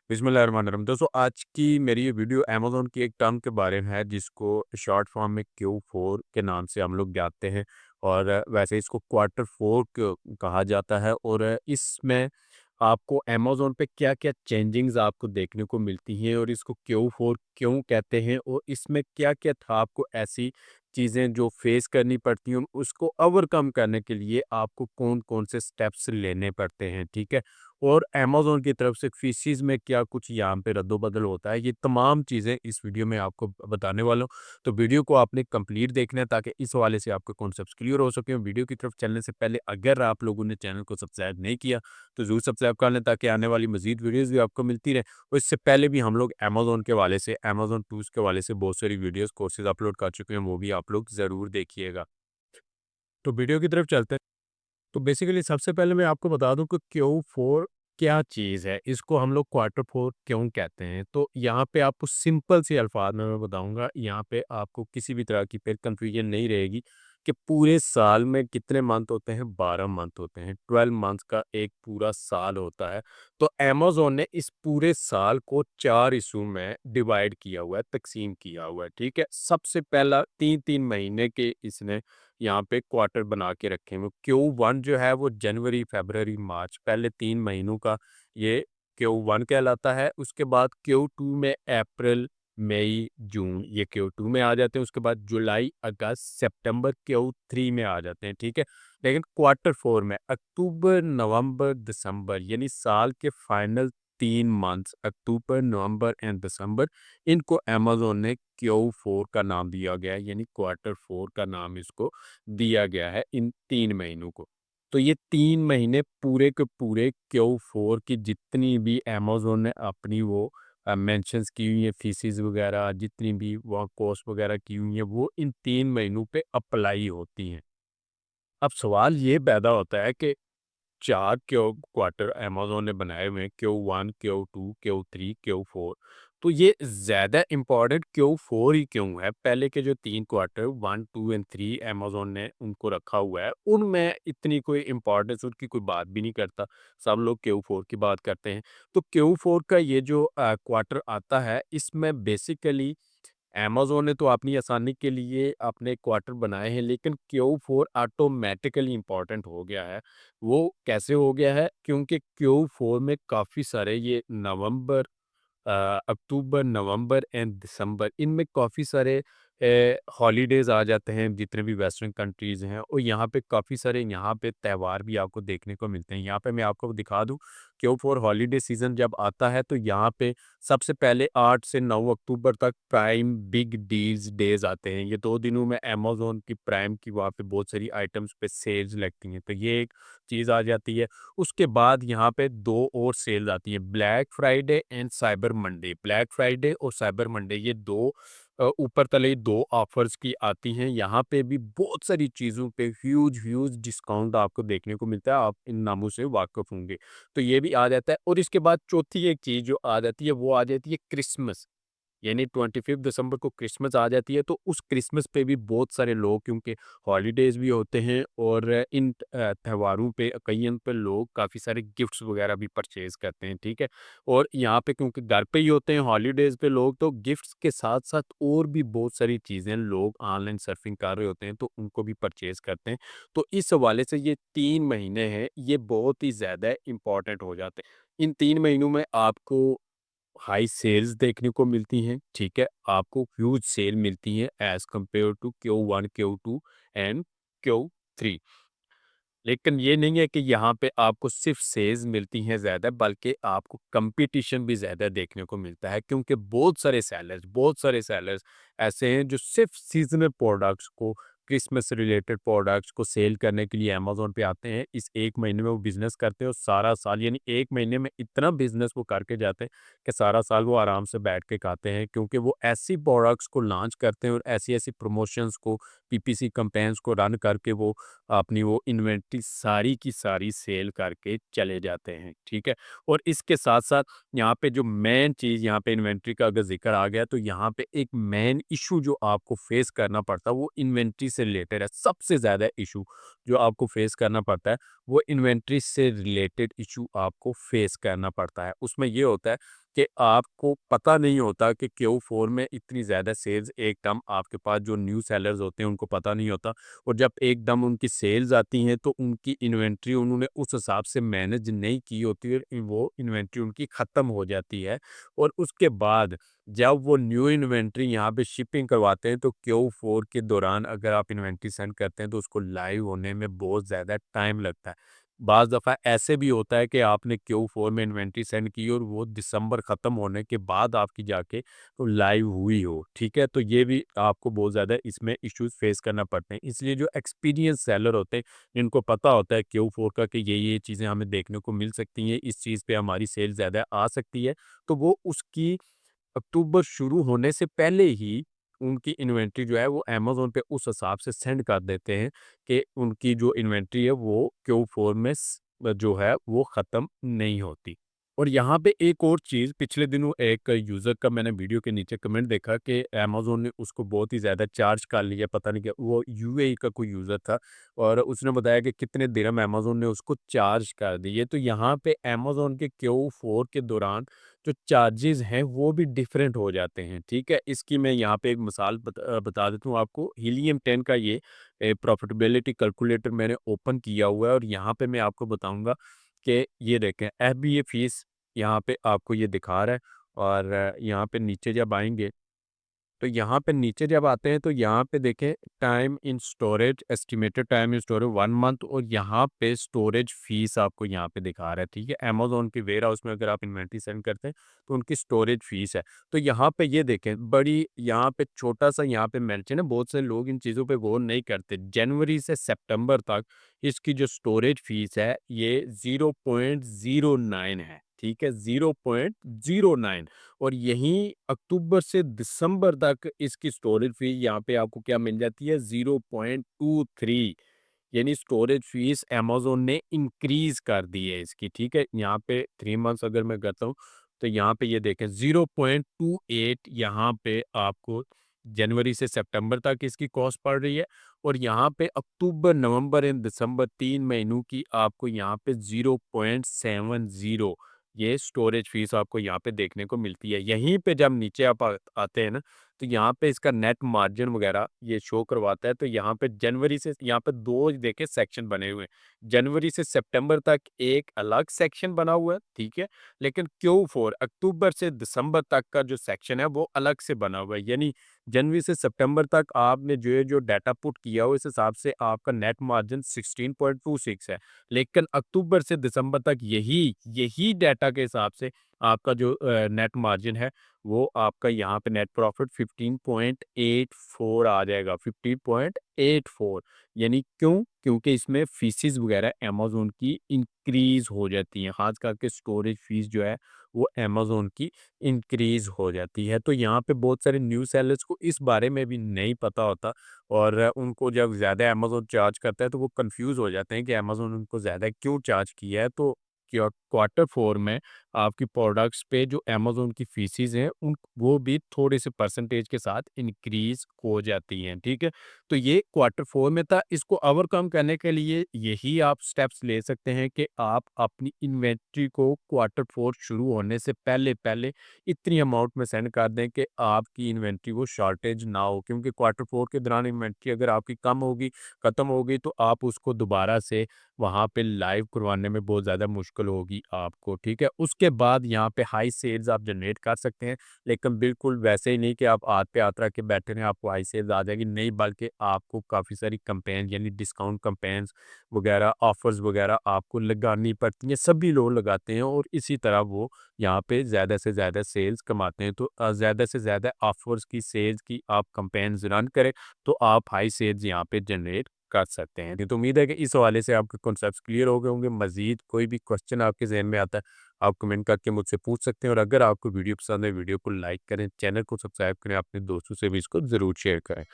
बिस्मिल्लाहिर्रहमानिर्रहीम। दोस्तों आज की मेरी ये वीडियो अमेज़न की एक टर्म के बारे में है जिसको शॉर्ट फॉर्म में Q4 के नाम से हम लोग जानते हैं और वैसे इसको क्वार्टर 4 कहा जाता है और इसमें आपको अमेज़न पे क्या-क्या चेंजिंग्स आपको देखने को मिलती हैं और इसको Q4 क्यों कहते हैं और इसमें क्या-क्या था आपको ऐसी चीज़ें जो फेस करनी पड़ती हैं, उसको ओवरकम करने के लिए आपको कौन-कौन से स्टेप्स लेने पड़ते हैं, ठीक है? और अमेज़न की तरफ से फ़ीसिज़ में क्या कुछ यहाँ पे रद्दो-बदल होता है, ये तमाम चीज़ें इस वीडियो में आपको बताने वाला हूँ। तो वीडियो को आपने कंप्लीट देखना है ताकि इस हवाले से आपके कॉन्सेप्ट्स क्लियर हो सकें। वीडियो की तरफ चलने से पहले अगर आप लोगों ने चैनल को सब्सक्राइब नहीं किया, तो ज़रूर सब्सक्राइब कर लें ताकि आने वाली मज़ीद वीडियोज़ भी आपको मिलती रहें। और इससे पहले भी हम लोग अमेज़न के हवाले से, अमेज़न टूल्स के हवाले से बहुत सारी वीडियोज़, कोर्सेज़ अपलोड कर चुके हैं, वो भी आप लोग ज़रूर देखिएगा। तो वीडियो की तरफ चलते हैं। तो बेसिकली सबसे पहले मैं आपको बता दूं कि Q4 क्या चीज़ है, इसको हम लोग क्वार्टर 4 क्यों कहते हैं। तो यहाँ पे आपको सिंपल सी अल्फाज में मैं बताऊंगा, यहाँ पे आपको किसी भी तरह की फिर कंफ्यूजन नहीं रहेगी कि पूरे साल में कितने मंथ होते हैं। 12 मंथ होते हैं, 12 मंथ का एक पूरा साल होता है। तो अमेज़न ने इस पूरे साल को 4 हिस्सों में डिवाइड किया हुआ है, तकसीम किया हुआ है, ठीक है। सबसे पहला 3-3 महीने के इसने यहाँ पे क्वार्टर बना के रखे हुए। Q1 जो है वो जनवरी, फ़रवरी, मार्च पहले 3 महीनों का ये Q1 कहलाता है। उसके बाद Q2 में अप्रैल, मई, जून ये Q2 में आ जाते हैं। उसके बाद जुलाई, अगस्त, सितंबर Q3 में आ जाते हैं, ठीक है। लेकिन क्वार्टर 4 में अक्टूबर, नवंबर, दिसंबर यानी साल के final 3 months October, November and December, इनको अमेज़न ने Q4 का नाम दिया गया है, यानी क्वार्टर 4 का नाम इसको दिया गया है इन 3 महीनों को। तो ये 3 महीने पूरे के पूरे Q4 की जितनी भी अमेज़न ने अपनी वो मेंशन्स की हुई है, फीसेस वगैरह जितनी भी वहाँ कॉस्ट वगैरह की हुई है, वो इन 3 महीनों पे अप्लाई होती हैं। अब सवाल ये पैदा होता है कि 4 क्वार्टर अमेज़न ने बनाए हुए हैं, Q1, Q2, Q3, Q4। तो ये ज़्यादा इम्पोर्टेंट Q4 ही क्यों है? पहले के जो 3 क्वार्टर 1, 2 एंड 3 अमेज़न ने उनको रखा हुआ है, उनमें इतनी कोई इम्पोर्टेंस उनकी कोई बात भी नहीं करता। सब लोग Q4 की बात करते हैं। तो Q4 का ये जो क्वार्टर आता है, इसमें बेसिकली अमेज़न ने तो अपनी आसानी के लिए अपने क्वार्टर बनाए हैं, लेकिन Q4 ऑटोमैटिकली इम्पोर्टेंट हो गया है। वो कैसे हो गया है? क्योंकि Q4 में काफ़ी सारे ये नवंबर, अक्टूबर, नवंबर एंड दिसंबर, इनमें काफ़ी सारे हॉलीडेज़ आ जाते हैं जितने भी वेस्टर्न कंट्रीज़ हैं, और यहाँ पे काफ़ी सारे यहाँ पे त्योहार भी आपको देखने को मिलते हैं। यहाँ पे मैं आपको दिखा दूँ, Q4 हॉलीडे सीज़न जब आता है तो यहाँ पे सबसे पहले 8 से 9 अक्टूबर तक प्राइम बिग डील्स डेज़ आते हैं। ये 2 दिनों में अमेज़न की प्राइम की वहाँ पे बहुत सारी आइटम्स पे सेल्स लगती हैं, तो ये एक चीज़ आ जाती है। उसके बाद यहाँ पे 2 और सेल आती हैं, black Friday and cyber Monday. Black Friday और साइबर मंडे ये 2 ऊपर तले 2 ऑफ़र्स की आती हैं। यहाँ पे भी बहुत सारी चीज़ों पे ह्यूज ह्यूज डिस्काउंट आपको देखने को मिलता है, आप इन नामों से वाकिफ़ होंगे। तो ये भी आ जाता है, और इसके बाद चौथी एक चीज़ जो आ जाती है, वो आ जाती है क्रिसमस। यानी 25 दिसंबर को क्रिसमस आ जाती है, तो उस क्रिसमस पे भी बहुत सारे लोग, क्योंकि हॉलीडेज़ भी होते हैं और इन त्योहारों पे कईयों पे लोग काफ़ी सारे गिफ्ट्स वगैरह भी परचेज़ करते हैं, ठीक है? और यहाँ पे क्योंकि घर पे ही होते हैं हॉलीडेज़ पे लोग, तो गिफ्ट्स के साथ-साथ और भी बहुत सारी चीज़ें लोग ऑनलाइन सर्फिंग कर रहे होते हैं, तो उनको भी परचेज़ करते हैं। तो इस हवाले से ये 3 महीने हैं, ये बहुत ही ज़्यादा इम्पोर्टेंट हो जाते हैं। इन 3 महीनों में आपको हाई सेल्स देखने को मिलती हैं, ठीक है? आपको ह्यूज सेल मिलती है as compare to Q1, Q2 and Q3। लेकिन ये नहीं है कि यहाँ पे आपको सिर्फ़ सेल्स मिलती हैं ज़्यादा, बल्कि आपको कॉम्पिटिशन भी ज़्यादा देखने को मिलता है, क्योंकि बहुत सारे सेलर्स ऐसे हैं जो सिर्फ़ सीज़नल प्रोडक्ट्स को, क्रिसमस रिलेटेड प्रोडक्ट्स को सेल करने के लिए अमेज़न पे आते हैं। इस 1 महीने में वो बिज़नेस करते हैं और सारा साल, यानी 1 महीने में इतना बिज़नेस वो करके जाते हैं कि सारा साल वो आराम से बैठ के खाते हैं, क्योंकि वो ऐसी प्रोडक्ट्स को लॉन्च करते हैं और ऐसी-ऐसी प्रमोशंस को, पीपीसी कैम्पेन्स को रन करके वो अपनी वो इन्वेंटरी सारी की सारी सेल करके चले जाते हैं, ठीक है? और इसके साथ-साथ यहाँ पे जो मेन चीज़, यहाँ पे इन्वेंटरी का अगर ज़िक्र आ गया, तो यहाँ पे एक मेन इश्यू जो आपको फेस करना पड़ता है, वो इन्वेंटरी से रिलेटेड है। सबसे ज़्यादा इश्यू जो आपको फेस करना पड़ता है, वो इन्वेंट्री से रिलेटेड इशू आपको फेस करना पड़ता है। उसमें ये होता है कि आपको पता नहीं होता कि Q4 में इतनी ज़्यादा सेल्स एकदम आपके पास जो न्यू सेलर्स होते हैं उनको पता नहीं होता, और जब एकदम उनकी सेल्स आती हैं तो उनकी इन्वेंट्री उन्होंने उस हिसाब से मैनेज नहीं की होती है, वो इन्वेंट्री उनकी ख़त्म हो जाती है। और उसके बाद जब वो न्यू इन्वेंट्री यहाँ पे शिपिंग करवाते हैं तो Q4 के दौरान अगर आप इन्वेंट्री सेंड करते हैं तो उसको लाइव होने में बहुत ज़्यादा टाइम लगता है। बाज़ दफ़ा ऐसे भी होता है कि आपने Q4 में इन्वेंट्री सेंड की और वो दिसंबर ख़त्म होने के बाद आपकी जाके तो लाइव हुई हो, ठीक है? तो ये भी आपको बहुत ज़्यादा इसमें इश्यूज़ फेस करना पड़ते हैं। इसलिए जो एक्सपीरियंस सेलर होते हैं, जिनको पता होता है Q4 का कि ये चीज़ें हमें देखने को मिल सकती हैं, इस चीज़ पे हमारी सेल ज़्यादा आ सकती है, तो वो उसकी अक्टूबर शुरू होने से पहले ही उनकी इन्वेंट्री जो है वो अमेज़न पे उस हिसाब से सेंड कर देते हैं कि उनकी जो इन्वेंट्री है वो Q4 में जो है वो ख़त्म नहीं होती। और यहाँ पे एक और चीज़, पिछले दिनों एक यूज़र का मैंने वीडियो के नीचे कमेंट देखा कि अमेज़न ने उसको बहुत ही ज़्यादा चार्ज कर लिया, पता नहीं क्या, वो यूएई का कोई यूज़र था और उसने बताया कि कितने दिरहम अमेज़न ने उसको चार्ज कर दिए। तो यहाँ पे अमेज़न के Q4 के दौरान जो चार्जेस हैं वो भी डिफरेंट हो जाते हैं, ठीक है? इसकी मैं यहाँ पे एक मिसाल बता देता हूँ आपको। हीलियम 10 का ये प्रॉफिटेबिलिटी कैलकुलेटर मैंने ओपन किया हुआ है और यहाँ पे मैं आपको बताऊँगा कि ये देखें एफबीए फीस यहाँ पे आपको ये दिखा रहा है, और यहाँ पे नीचे जब आएँगे तो यहाँ पे नीचे जब आते हैं तो यहाँ पे देखें time in storage, estimated time in storage 1 month, और यहाँ पे स्टोरेज फीस आपको यहाँ पे दिखा रहा है, ठीक है? अमेज़न के वेयर हाउस में अगर आप इन्वेंट्री सेंड करते हैं तो उनकी स्टोरेज फीस है। तो यहाँ पे ये देखें बड़ी यहाँ पे छोटा-सा यहाँ पे मेंशन है, बहुत से लोग इन चीज़ों पे गौर नहीं करते। जनवरी से सितंबर तक इसकी जो स्टोरेज फीस है ये 0.09 है, ठीक है? 0.09। और यहीं अक्टूबर से दिसंबर तक इसकी स्टोरेज फी यहाँ पे आपको क्या मिल जाती है 0.23, यानी स्टोरेज फीस अमेज़न ने इंक्रीज़ कर दी है इसकी, ठीक है? यहाँ पे 3 मंथ्स अगर मैं करता हूँ, तो यहाँ पे ये देखें 0.28 यहाँ पे आपको जनवरी से सितंबर तक इसकी कॉस्ट पड़ रही है, और यहाँ पे अक्टूबर, नवंबर एंड दिसंबर 3 महीनों की आपको यहाँ पे 0.70 ये स्टोरेज फीस आपको यहाँ पे देखने को मिलती है। यहीं पे जब नीचे आप आते हैं ना, तो यहाँ पे इसका नेट मार्जिन वगैरह ये शो करवाता है। तो यहाँ पे जनवरी से यहाँ पे 2 देखिए सेक्शन बने हुए हैं। जनवरी से सितंबर तक एक अलग सेक्शन बना हुआ है, ठीक है? लेकिन Q4 अक्टूबर से दिसंबर तक का जो सेक्शन है वो अलग से बना हुआ है। यानी जनवरी से सितंबर तक आपने जो डाटा पुट किया हो, इस हिसाब से आपका नेट मार्जिन 16.26 है। लेकिन अक्टूबर से दिसंबर तक यही डाटा के हिसाब से आपका जो नेट मार्जिन है वो आपका यहाँ पे नेट प्रॉफिट 15.84 आ जाएगा, 15.84। यानी क्यों? क्योंकि इसमें फीसेस वगैरह अमेज़न की इंक्रीज़ हो जाती हैं, ख़ास करके स्टोरेज फीस जो है वो अमेज़न की इंक्रीज़ हो जाती है। तो यहाँ पे बहुत सारे न्यू सेलर्स को इस बारे में भी नहीं पता होता, और उनको जब ज़्यादा अमेज़न चार्ज करता है तो वो कन्फ्यूज़ हो जाते हैं कि अमेज़न उनको ज़्यादा क्यों चार्ज किया है। तो क्वार्टर 4 में आपकी प्रोडक्ट्स पे जो अमेज़न की फीसेस हैं उन वो भी थोड़े से परसेंटेज के साथ इंक्रीज़ हो जाती हैं, ठीक है? तो ये क्वार्टर 4 में था। इसको ओवरकम करने के लिए यही आप स्टेप्स ले सकते हैं कि आप अपनी इन्वेंट्री को क्वार्टर 4 शुरू होने से पहले-पहले इतनी अमाउंट में सेंड कर दें कि आपकी इन्वेंट्री को शॉर्टेज ना हो, क्योंकि क्वार्टर 4 के दौरान इन्वेंट्री अगर आपकी कम होगी, खत्म होगी, तो आप उसको दोबारा से वहाँ पे लाइव करवाने में बहुत ज़्यादा मुश्किल होगी आपको, ठीक है? उसके बाद यहाँ पे हाई सेल्स आप जनरेट कर सकते हैं, लेकिन बिल्कुल वैसे ही नहीं कि आप हाथ पे हाथ रख के बैठे रहें, आपको हाई सेल्स आ जाएगी, नहीं, बल्कि आपको काफ़ी सारी कैंपेन यानी डिस्काउंट कैंपेन्स वगैरह, ऑफ़र्स वगैरह आपको लगानी पड़ती हैं, सभी लोग लगाते हैं, और इसी तरह वो यहाँ पे ज़्यादा से ज़्यादा सेल्स कमाते हैं। तो ज़्यादा से ज़्यादा ऑफ़र्स की, सेल्स की आप कैंपेन्स रन करें, तो आप हाई सेल्स यहाँ पे जनरेट कर सकते हैं। तो उम्मीद है कि इस हवाले से आपके कॉन्सेप्ट्स क्लियर हो गए होंगे। मज़ीद कोई भी क्वेश्चन आपके ज़हन में आता है, आप कमेंट करके मुझसे पूछ सकते हैं, और अगर आपको वीडियो पसंद है, वीडियो को लाइक करें, चैनल को सब्सक्राइब करें, अपने दोस्तों से भी इसको ज़रूर शेयर करें।